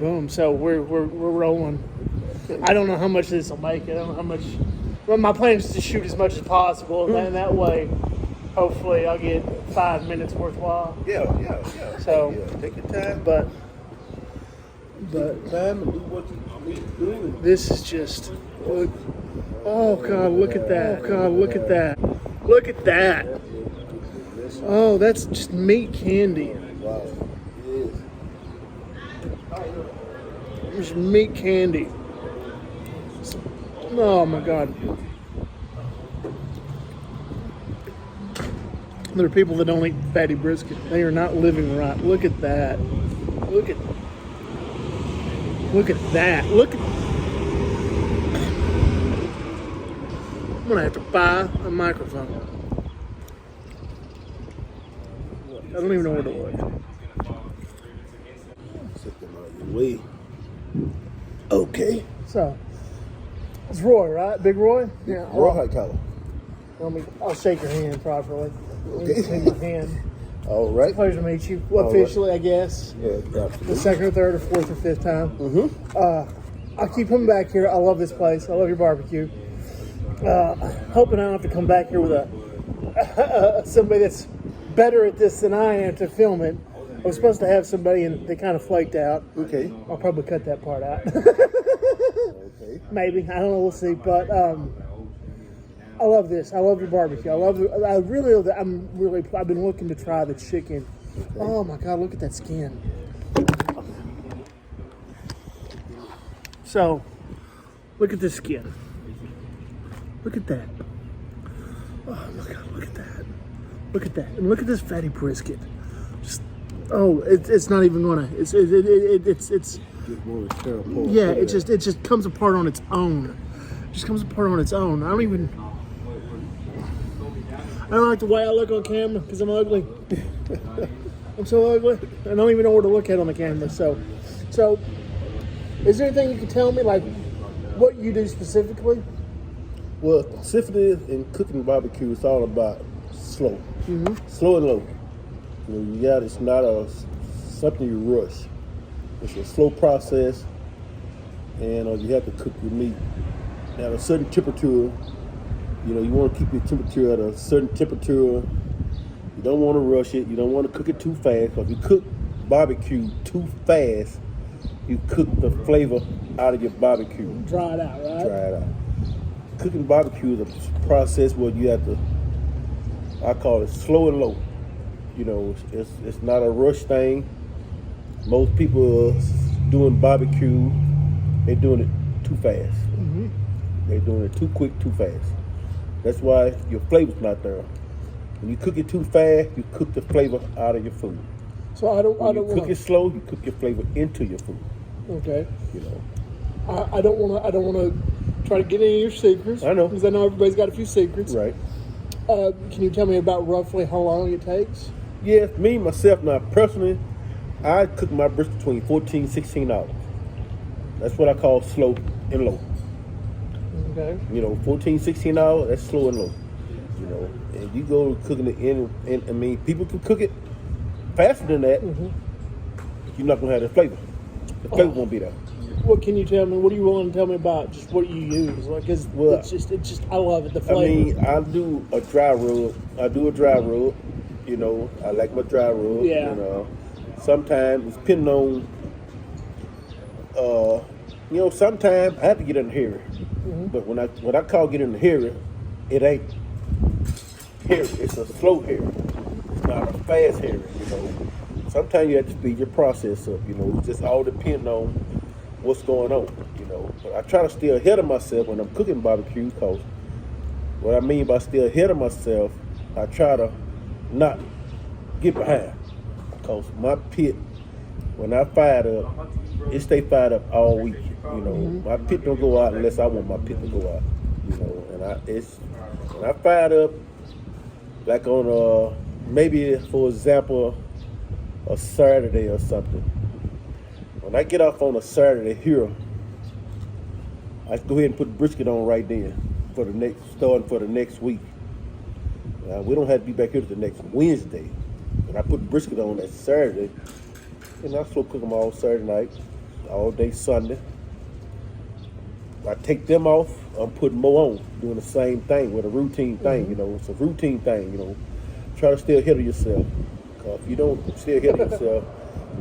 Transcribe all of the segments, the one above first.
Boom. So we're rolling. I don't know how much this will make. I don't know how much. Well, my plan is to shoot as much as possible, and that way, hopefully, I'll get 5 minutes worthwhile. Yeah. So take your time, but take your time and do what you need to do. this is just. Oh God! Look at that! Oh God! Look at that! Look at that! Oh, that's just meat candy. Wow. It is. There's meat candy. Oh my God. There are people that don't eat fatty brisket. They are not living right. Look at that. Look at that. Look at. I'm gonna have to buy a microphone. I don't even know where to look. Set them out of your way. Okay. So, it's Roy, right? Big Roy? Yeah. Roy Hightower. I'll shake your hand properly. Okay. Shake my hand. All right. Pleasure to meet you. Well, officially, I guess. Yeah, absolutely. The second or third or fourth or fifth time. Mm-hmm. I keep coming back here. I love this place. I love your barbecue. Hoping I don't have to come back here with somebody that's better at this than I am to film it. I was supposed to have somebody and they kind of flaked out. Okay. I'll probably cut that part out. Okay. Maybe. I don't know. We'll see. But I love this. I love your barbecue. I've been looking to try the chicken. Okay. Oh my God, look at that skin. So, look at this skin. Look at that. Oh my God, look at that. Look at that. And look at this fatty brisket. Just, it's not even gonna. It's. Yeah, it just comes apart on its own. It just comes apart on its own. I don't like the way I look on camera because I'm ugly. I'm so ugly. I don't even know where to look at on the camera. So, is there anything you can tell me, like what you do specifically? Well, specifically in cooking barbecue, it's all about slow. Mm-hmm. Slow and low. It's not something you rush. It's a slow process, and you have to cook your meat at a certain temperature. You want to keep your temperature at a certain temperature. You don't want to rush it. You don't want to cook it too fast. Because if you cook barbecue too fast, you cook the flavor out of your barbecue. Dry it out, right? Dry it out. Cooking barbecue is a process where you have to, I call it slow and low. It's not a rush thing. Most people are doing barbecue, they're doing it too fast. Mm-hmm. They're doing it too quick, too fast. That's why your flavor's not there. When you cook it too fast, you cook the flavor out of your food. So I don't cook it slow, you cook your flavor into your food. Okay. I don't want to try to get any of your secrets. I know. Because I know everybody's got a few secrets. Right. Can you tell me about roughly how long it takes? Yeah, me, myself, now personally, I cook my brisket between 14, 16 hours. That's what I call slow and low. Okay. 14, 16 hours, that's slow and low. And you go cooking it in, people can cook it faster than that. Mm-hmm. You're not going to have the flavor. The flavor won't be there. What can you tell me? What are you willing to tell me about just what you use? Because it's just, I love it. The flavor. I do a dry rub. I like my dry rub. Yeah. Sometimes, depending on, sometimes I have to get in the hairy. Mm-hmm. But when I call get in the hairy, it ain't hairy. It's a slow hairy. It's not a fast hairy, Sometimes you have to speed your process up, It just all depends on what's going on, But I try to stay ahead of myself when I'm cooking barbecue, because what I mean by stay ahead of myself, I try to not get behind. Because my pit, when I fire it up, it stay fired up all week. Mm-hmm. My pit don't go out unless I want my pit to go out. And when I fire it up, like on maybe for example, a Saturday or something. When I get off on a Saturday here, I go ahead and put the brisket on right then starting for the next week. We don't have to be back here to the next Wednesday. And I put the brisket on that Saturday, and I slow cook them all Saturday night. all day Sunday. I take them off, I'm putting more on, doing the same thing with a routine thing, you know. It's a routine thing, you know. Try to stay ahead of yourself. Because if you don't stay ahead of yourself,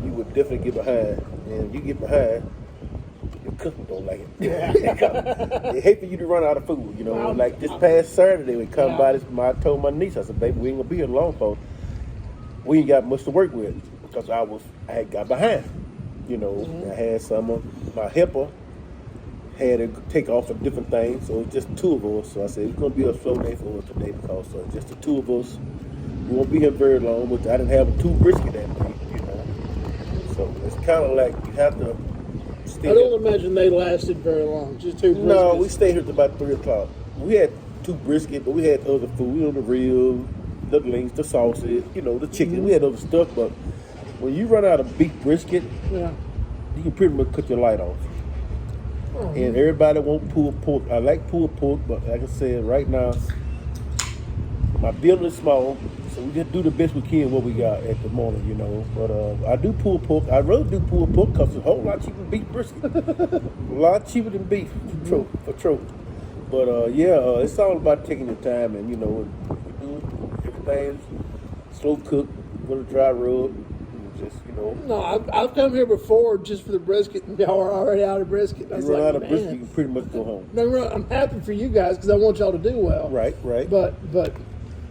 you would definitely get behind. And you get behind, your customers don't like it. They hate for you to run out of food, you know. Like this past Saturday, we come by this, I told my niece, I said, baby, we ain't gonna be here long for. We ain't got much to work with because I had got behind. You know, I had some of my helper had to take off for different things, so it's just two of us. So I said it's gonna be a slow day for us today because just the two of us. We won't be here very long, but I didn't have two brisket that day, you know. So it's kind of like you have to. I don't imagine they lasted very long. Just two briskets. No, we stayed here till about 3 o'clock. We had two brisket, but we had other food. You know, the ribs, the links, the sausage, you know, the chicken. We had other stuff, but when you run out of beef brisket, you can pretty much cut your light off. And everybody want pulled pork. I like pulled pork, but like I said, right now, my building is small, so we just do the best we can what we got at the moment, you know. But I do pulled pork. I'd rather do pulled pork because it's a whole lot cheaper than beef brisket. A lot cheaper than beef for trope. But it's all about taking your time and, you know, we do everything slow cook with a dry rub. Just, you know. No, I've come here before just for the brisket, and y'all are already out of brisket. You run out of brisket, you can pretty much go home. No, I'm happy for you guys because I want y'all to do well. Right. But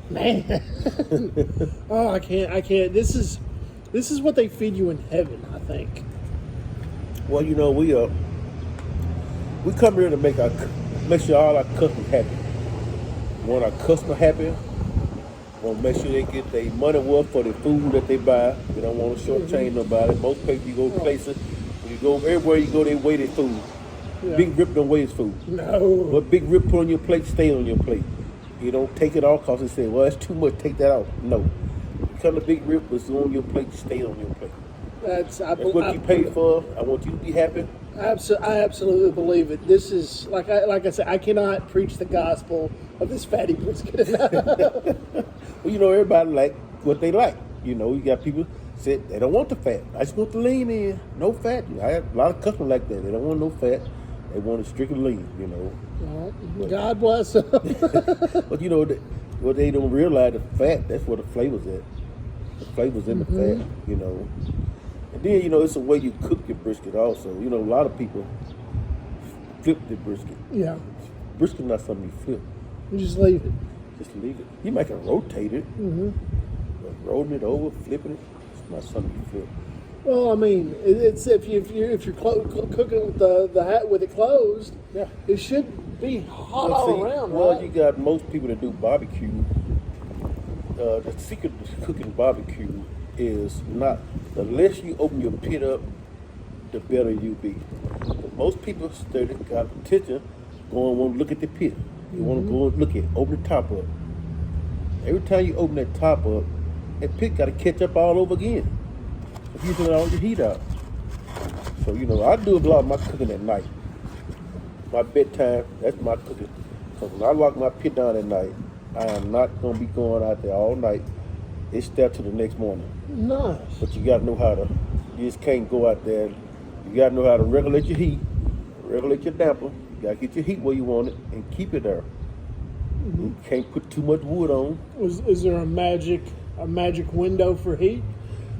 man, oh, I can't. This is what they feed you in heaven, I think. Well, you know, we come here to make sure all our customers happy. We want our customer happy. We want to make sure they get their money worth for the food that they buy. We don't want to shortchange nobody. Most places you go places, when you go everywhere you go, they weigh their food. Yeah. Big Rip don't weigh his food. No. What Big Rip put on your plate, stay on your plate. You don't take it off because they say, well, it's too much, take that off. No. Because the Big Rip was on your plate, stay on your plate. That's what you paid for. I want you to be happy. I absolutely believe it. This is, like I said, I cannot preach the gospel of this fatty brisket. Well, you know, everybody like what they like. You know, you got people said they don't want the fat. I just want the lean in, no fat. I have a lot of customers like that. They don't want no fat. They want it strictly lean, you know. Well, God bless them. But, you know, what they don't realize, the fat, that's where the flavor's at. The flavor's in the fat, you know. And then, you know, it's a way you cook your brisket also. You know, a lot of people flip the brisket. Yeah. Brisket not something you flip. You just leave it. Just leave it. You might can rotate it. But rolling it over, flipping it, it's not something you flip. Well, I mean, it's if you're cooking with the hat with it closed, it should be hot all around. Well, right? you got most people that do barbecue. The secret to cooking barbecue is not the less you open your pit up, the better you be. But most people got attention, go and want to look at the pit. You want to go and look at it, open the top up. Every time you open that top up, that pit got to catch up all over again. If you turn all your heat out. So, you know, I do a lot of my cooking at night. My bedtime, that's my cooking. So when I lock my pit down at night, I am not going to be going out there all night. It's there till the next morning. Nice. But you got to know how to, you just can't go out there. You got to know how to regulate your heat, regulate your damper. You got to get your heat where you want it and keep it there. You can't put too much wood on. Is there a magic window for heat?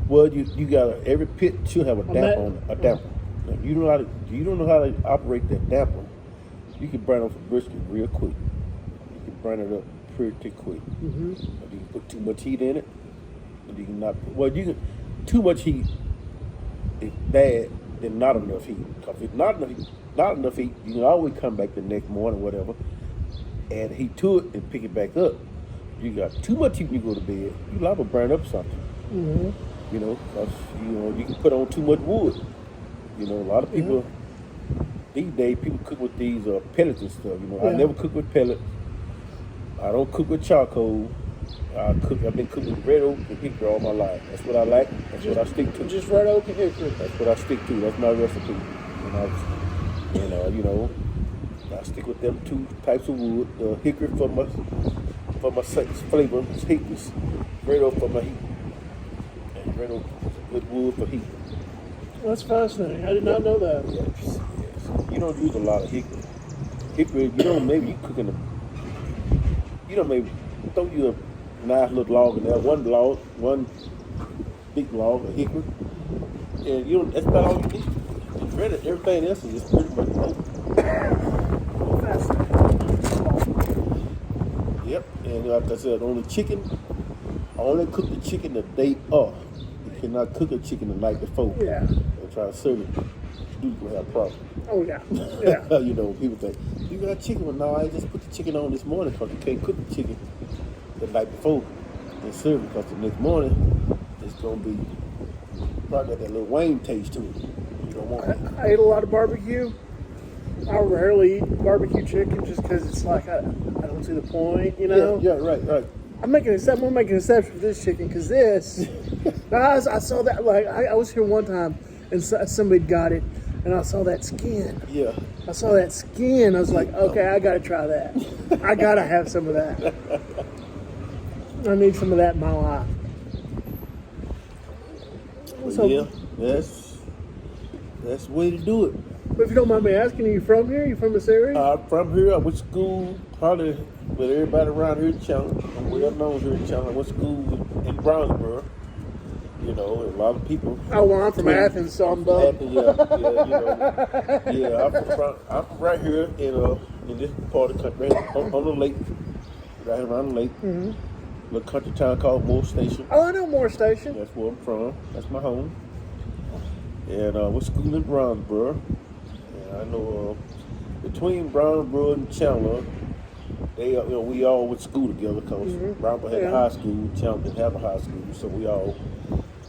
Well, you got every pit should have a damper on it, a damper. Now, you don't know how to operate that damper. You can burn off a brisket real quick. You can burn it up pretty quick. You can put too much heat in it, and you can not. Too much heat is bad than not enough heat. Because if not enough heat, you can always come back the next morning, whatever, add heat to it and pick it back up. You got too much heat when you go to bed, you liable to burn up something. You know, because you can put on too much wood. You know, a lot of people these days people cook with these pellets and stuff. You know, I never cook with pellets. I don't cook with charcoal. I've been cooking with red oak and hickory all my life. That's what I like. That's what I stick to. Just red oak and hickory. That's what I stick to. That's my recipe. You know, I stick with them two types of wood. The hickory for my flavor, hickory. Red oak for my heat. And red oak is good wood for heat. That's fascinating. I did not know that. Yes. You don't use a lot of hickory. Hickory, maybe you cooking maybe throw you a nice little log in there, one big log of hickory, and that's about all you need. And really, everything else is just pretty much open. Yep, and like I said, on the chicken, I only cook the chicken the day of. You cannot cook a chicken the night before. Yeah. And try to serve it. You will have a problem. Oh, yeah. Yeah. People think, you got chicken? Well, no, I just put the chicken on this morning because you can't cook the chicken the night before and serve it because the next morning it's going to be probably got that little Wayne taste to it. You don't want it. I ate a lot of barbecue. I rarely eat barbecue chicken just because it's like I don't see the point, Yeah, right. I'm making an exception for this chicken because this. I saw that I was here one time and somebody got it and I saw that skin. Yeah. I saw that skin. I was like, okay, I got to try that. I got to have some of that. I need some of that in my life. So, yeah, that's the way to do it. But if you don't mind me asking, are you from here? You from this area? I'm from here. I went to school probably with everybody around here in Chandler. I'm well known here in Chandler. I went to school in Brownsboro. A lot of people. Oh, well, I'm from Athens, so I'm done. I'm from right here in this part of the country, on the lake, right around the lake. Mm-hmm. Little country town called Moore Station. Oh, I know Moore Station. That's where I'm from. That's my home. And I went to school in Brownsboro. And I know between Brownsboro and Chandler, we all went to school together because Brownsboro had a high school, Chandler didn't have a high school, so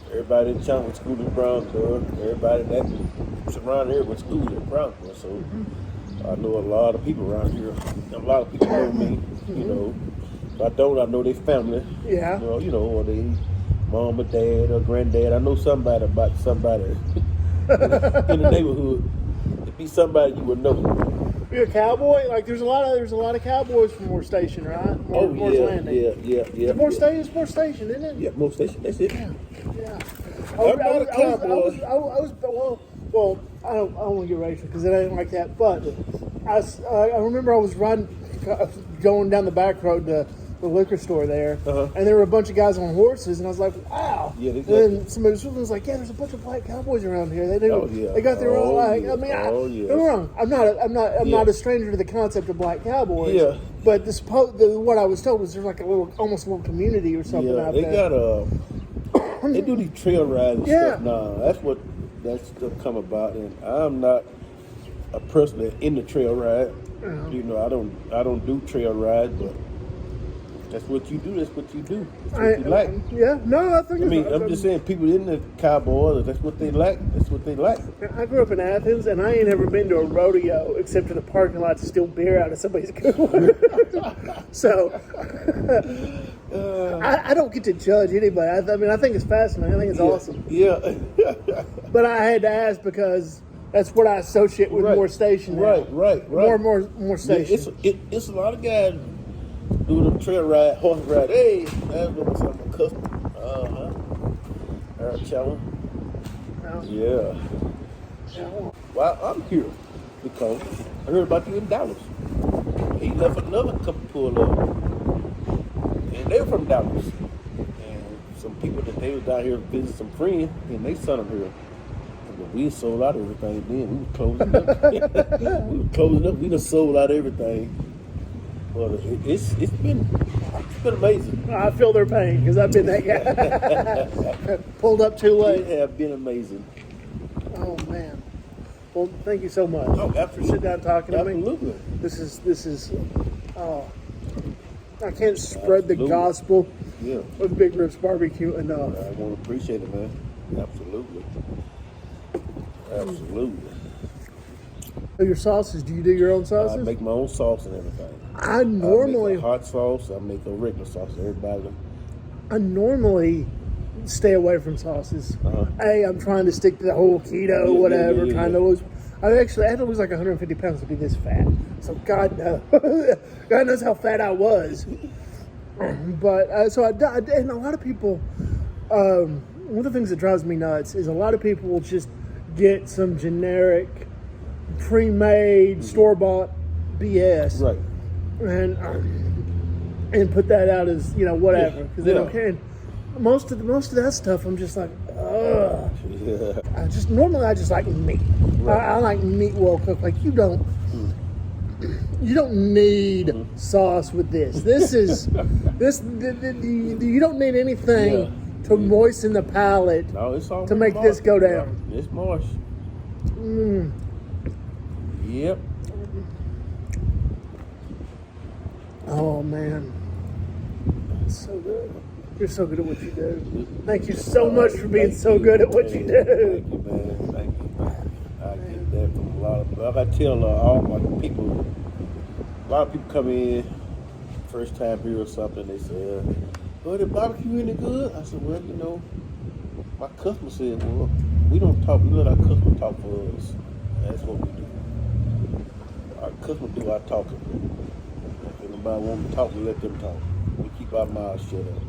everybody in Chandler went to school in Brownsboro. Everybody that surrounded here went to school in Brownsboro. So I know a lot of people around here. A lot of people know me, If I don't, I know their family. Yeah. Or they mom or dad or granddad. I know somebody about somebody in the neighborhood. It'd be somebody you would know. You're a cowboy? Like there's a lot of cowboys from Moore Station, right? Moore's Landing. Yeah. It's Moore Station, isn't it? Yeah, Moore Station. That's it. Yeah. I'm not a cowboy. Well, I don't want to get racial because it ain't like that. But I remember I was going down the back road to the liquor store there, and there were a bunch of guys on horses, and I was like, wow. Yeah, and then somebody was like, yeah, there's a bunch of black cowboys around here. They do. Oh, yeah. They got their own. Don't yes. get me wrong. I'm not a stranger to the concept of black cowboys. Yeah. But what I was told was there's like almost a little community or something out there. They do these trail rides and stuff now. That's stuff come about, and I'm not a person that's in the trail ride. I don't do trail rides, but that's what you do. That's what you do. That's what you like. Yeah, no, I think. I'm just saying, people in the cowboys, that's what they like. That's what they like. I grew up in Athens, and I ain't ever been to a rodeo except in the parking lot to steal beer out of somebody's cooler. So I don't get to judge anybody. I think it's fascinating. I think it's awesome. Yeah. But I had to ask because that's what I associate with Moore Station. Now. Right. More Station. It's a lot of guys do the trail ride, horse ride. Hey, that's what I'm accustomed. Challenge. Yeah. Well, I'm here because I heard about you in Dallas. He left another couple pull up, and they were from Dallas. And some people that they was down here visiting some friends, and they sent them here. But we sold out everything then. We were closing up. We done sold out everything. But it's been amazing. I feel their pain because I've been that guy. Pulled up too late. It have been amazing. Oh man. Well, thank you so much. Oh, absolutely. Sit down talking to me. Absolutely. This is. I can't spread the gospel of Big Rips Barbecue enough. I want to appreciate it, man. Absolutely. Your sauces? Do you do your own sauces? I make my own sauce and everything. I normally make a hot sauce. I make a regular sauce. Everybody. I normally stay away from sauces. Hey, I'm trying to stick to the whole keto, whatever. Trying to lose. I had to lose like 150 pounds to be this fat. So God knows, God knows how fat I was. But and a lot of people. One of the things that drives me nuts is a lot of people will just get some generic, pre-made, store-bought BS, Right. and put that out as whatever because they Yeah. don't care. And most of that stuff, I'm just like, ugh. Yeah. I just like meat. Right. I like meat well cooked. Like you don't need sauce with this. This is you don't need anything to moisten the palate No, it's all to make this go down. Yeah, it's moist. Yep. Oh man, it's so good. You're so good at what you do. Thank you so much for being so good at what you do. Thank you, man. Thank you. I get that from a lot of. Like I tell all my people. A lot of people come in first time here or something. They say, "Oh, the barbecue any good?" I said, "Well, my customer said, well, we don't talk. We let our customer talk for us. That's what we do. Our customer do our talking. If anybody want to talk, we let them talk. We keep our mouths shut up.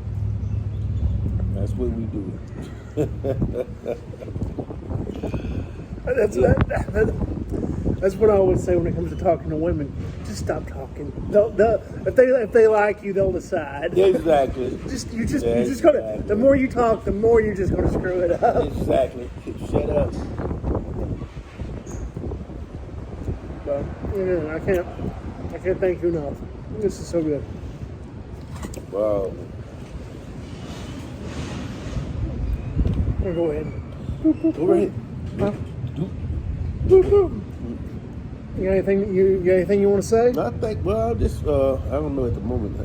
That's what we do." That's what I always say when it comes to talking to women. Just stop talking. If they like you, they'll decide. Exactly. You just gotta. The more you talk, the more you're just gonna screw it up. Exactly. Shut up. But I can't thank you enough. This is so good. Wow. Go ahead. Go ahead. Huh? You got anything you want to say? I think. Well, I don't know at the moment.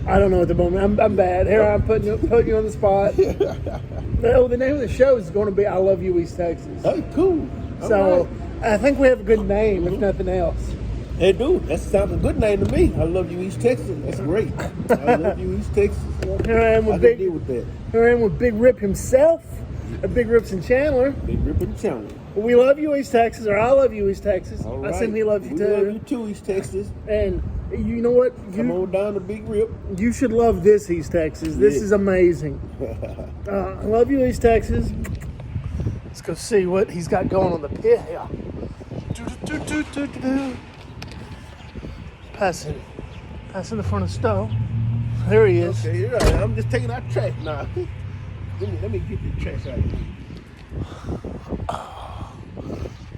I don't know at the moment. I'm bad. Here I'm putting you on the spot. The name of the show is going to be "I Love You, East Texas." Hey, cool. So Right. I think we have a good name, if nothing else. Hey, dude, that sounds a good name to me. I love you, East Texas. That's great. I love you, East Texas. Here I am with I can deal with that. Here I am with Big Rip himself, Big Rip's in Chandler. Big Rip and Chandler. We love you, East Texas, or I love you, East Texas. All I right. assume he loves you We too. love you too, East Texas. And you know what? Come on down to Big Rip. You should love this, East Texas. This is amazing. I love you, East Texas. Let's go see what he's got going on the pit here. Passing the front of the stove. There he is. Okay, you're right. I'm just taking out trash now. Let me get the trash out of here.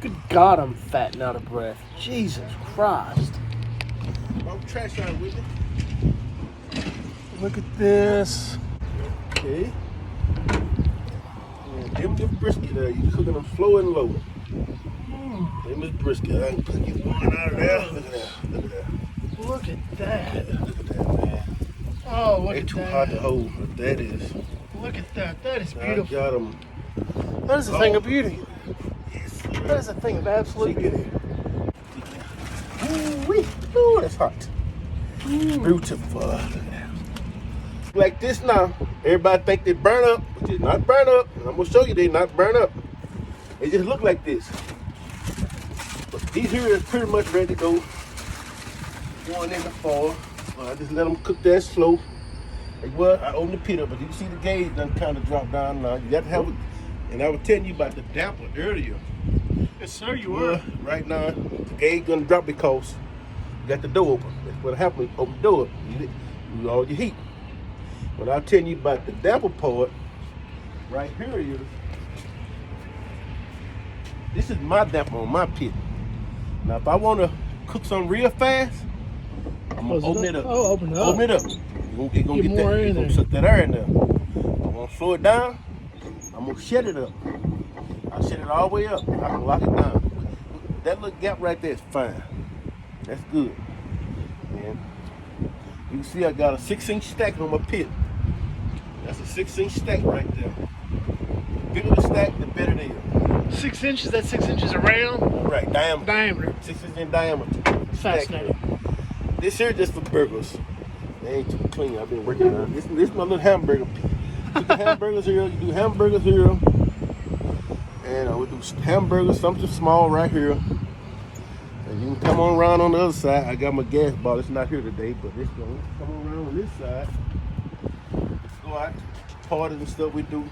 Good God, I'm fat and out of breath. Jesus Christ. I'm trash out with it. Look at this. Okay. Them brisket there. You cooking them slow and low. Them is brisket. I can put you one out of there. Look at that. Look at that. Look at that. Look at that, man. Oh, look They at too that. hot to hold, but that is. Look at that. That is I beautiful. got them. That is a thing of beauty. Yes. That is a thing of absolute beauty. Ooh-wee. Ooh, that's hot. Beautiful. Look at that. Like this now, everybody think they burn up, but they not burn up. And I'm gonna show you they not burn up. They just look like this. But these here is pretty much ready to go. Going in the fall. I just let them cook that slow. Well, I open the pit up, but you can see the gauge done kind of drop down now. You got to have it. And I was telling you about the damper earlier. Yes, sir, you Well, right now, the gauge gonna drop because you got the door open. That's what happens when you open the door up. You lose all your heat. But I'll tell you about the damper part. Right here is, this is my damper on my pit. Now, if I want to cook something real fast, I'm gonna open it up. Oh, open it up. Open it up. It's gonna Get get more that. in It's gonna there. suck that air in there. I'm gonna slow it down. I'm gonna shut it up. I shut it all the way up. I can lock it down. That little gap right there is fine. That's good. And you can see I got a 6-inch stack on my pit. That's a 6-inch stack right there. The bigger the stack, the better it is. 6 inches. That's 6 inches around. Right, diameter. 6 inches in diameter. Fascinating. Stack. This here just for burgers. They ain't too clean. I've been working on this. This is my little hamburger pit. You do hamburgers here. You do hamburgers here. And we do hamburgers, something small right here. And you can come on around on the other side. I got my gas bottle. It's not here today, but it's going to come on around on this side. Let's go out, parties and stuff we do.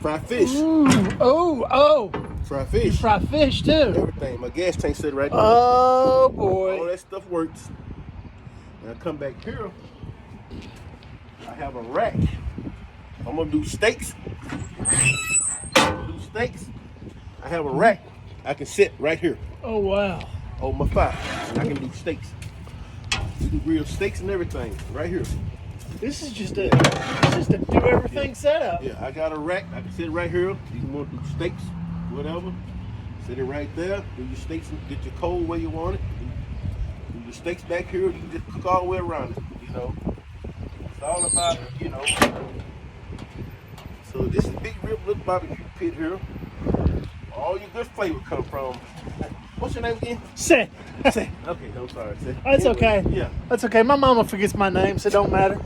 Fried fish. Ooh, oh. Fried You fish. fry fish too. Everything. My gas tank sitting right there. Oh All boy. that stuff works. And I come back here. I have a rack. I'm gonna do steaks. I have a rack. I can sit right here Oh wow. on my fire. And I can do steaks. You can grill steaks and everything right here. This is just a do everything setup. Yeah, I got a rack. I can sit right here. You can want to do steaks, whatever. Sit it right there. Do your steaks and get your coal where you want it. Do your steaks back here. You can just cook all the way around it. You know, it's all about, you know. So this is Big Rib Little Barbecue Pit here. All your good flavor come from. What's your name again? Seth. Okay, I'm sorry. Seth. That's okay. Yeah. That's okay. My mama forgets my name, so it don't matter.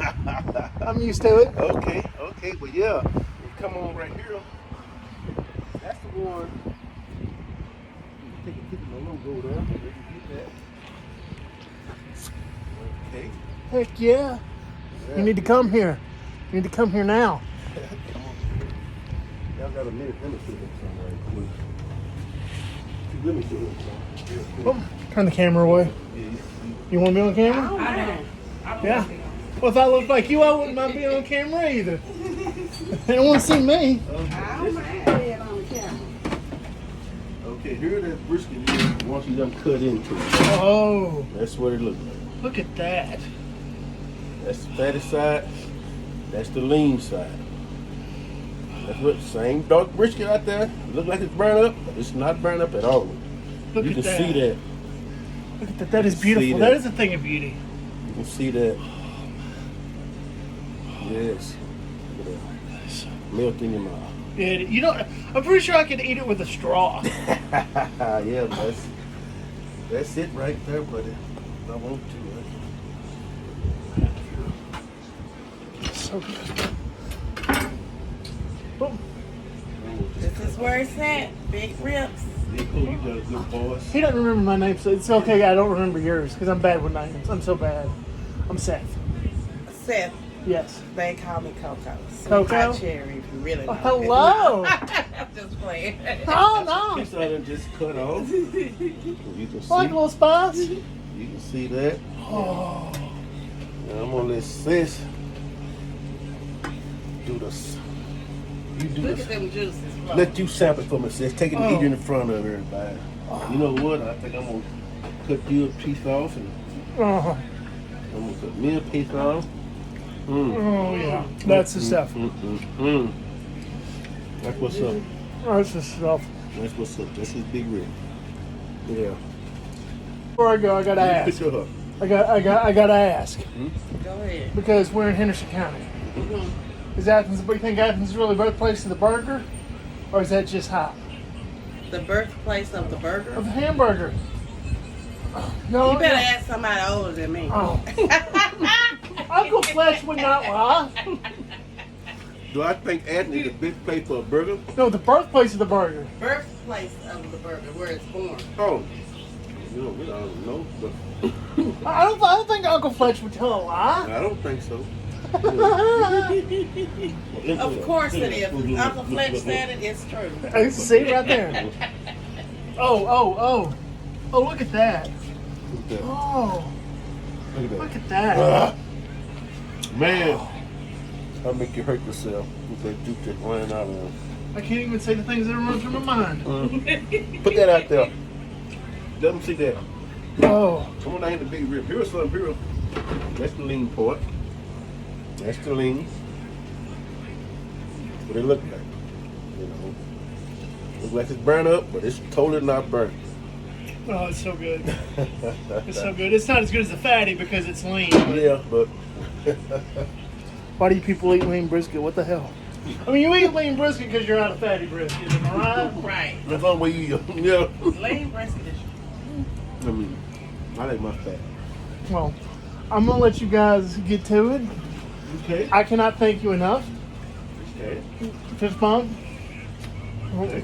I'm used to it. Okay. But yeah, you come on right here. That's the one. Take a picture of my logo there. Get that. Okay. Heck yeah. You need to come here. You need to come here now. Y'all got a minute. Let me see this one right quick. Let me see this one. Oh, turn the camera away. You want to be on camera? I don't Yeah. Well, if I look like you, I wouldn't mind being on camera either. They don't want to see me. I don't mind being on the camera. Okay, here that brisket is once you done cut into it. Oh, That's what it looks like. look at that. That's the fatty side. That's the lean side. That's what same dark brisket out there. Look like it's burned up, but it's not burned up at all. Look You at can that. see that. Look at that. That is See beautiful. that. That is a thing of beauty. You can see that. Yes. Look at that. Melt in your mouth. Yeah, you know, I'm pretty sure I could eat it with a straw. Yeah, that's it right there, buddy. If I want to. So good. Boom. This is where it's at. Big ribs. Yeah, cool. You got a good voice. He doesn't remember my name, so it's okay. I don't remember yours because I'm bad with names. I'm so bad. I'm Seth. Seth. Yes. They call me Coco. Coco? Sweet cherry, if you really know. Hello. I'm just playing. Oh no. Piece I done just cut off. You can see. Like a little spice. You can see that. Oh. And I'm gonna let Sis do this. You do Look this. at them juices. Flo. Let you sample for me, Sis. Take it and Oh. eat it in front of everybody. You know what? I think I'm gonna cut you a piece off, and Oh. I'm gonna cut me a piece off. Oh yeah. That's the stuff. That's what's up. That's the stuff. That's what's up. That's his big rib. Yeah. Before I go, I gotta ask. Picture her. I gotta ask Go ahead. because we're in Henderson County. Is Athens? Do you think Athens is really the birthplace of the burger, or is that just hype? The birthplace of the burger. Of the hamburger. No. You better ask somebody older than me. Oh. Uncle Fletch would not lie. Do I think Athens is the big place for a burger? No, the birthplace of the burger. Birthplace of the burger, where it's born. Oh. You know, we don't know, but I don't think Uncle Fletch would tell a lie. I don't think so. Of course it is. If Uncle Fletch said it, it's true. I see right there. Oh, look at that. Look at that. Oh, Look at that. look at that. Man, I'll make you hurt yourself with that juke that's running out of them. I can't even say the things that are running through my mind. Put that out there. Let them see that. Oh, Come on down the big rib. Here's some here. That's the lean part. That's the lean. What it look like. You know. Look like it's burnt up, but it's totally not burnt. oh, it's so good. It's so good. It's not as good as the fatty because it's lean. But Yeah, but why do you people eat lean brisket? What the hell? I mean, you eat lean brisket because you're out of fatty brisket, am I right? Right. that's one way you yeah. Lean brisket is I mean, I like my fat. Well, I'm gonna let you guys get to it. Okay. I cannot thank you enough. Okay. Fist bump. Okay.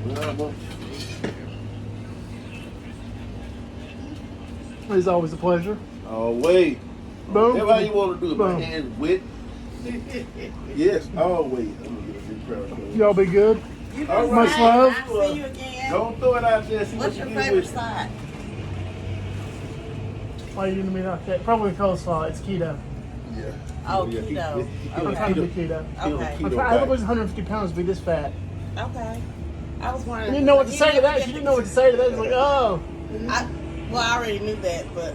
Well, It's always a pleasure. oh wait. Boom. That's how you want to do it. Boom. My hands wet. Yes, always. I'm gonna get a big pair of clothes. Y'all be good. You All do right. Much fine. love. I'll see you again. Don't throw it out there. See What's what your you get favorite with. side? Why are you gonna be like that? Probably coleslaw. It's keto. Yeah. Oh, Yeah, keto. I'm Okay. trying to be keto. Okay. I'm trying, I hope I was 150 pounds to be this fat. Okay. I was wondering. I didn't know what to say to that. She didn't know what to say to that. It's like, oh. Well, I already knew that, but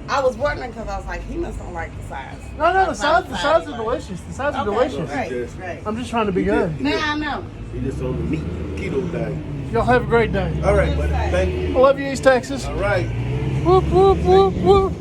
I was wondering because I was like, he must don't like the sides. No, the sides are anyway. delicious. The sides are Okay, delicious. Great, great. I'm just trying to be good. Now I know. He just on the meat keto diet. Y'all have a great day. All right, buddy. Thank you. I love you, East Texas. All right. Whoop, whoop, whoop, whoop.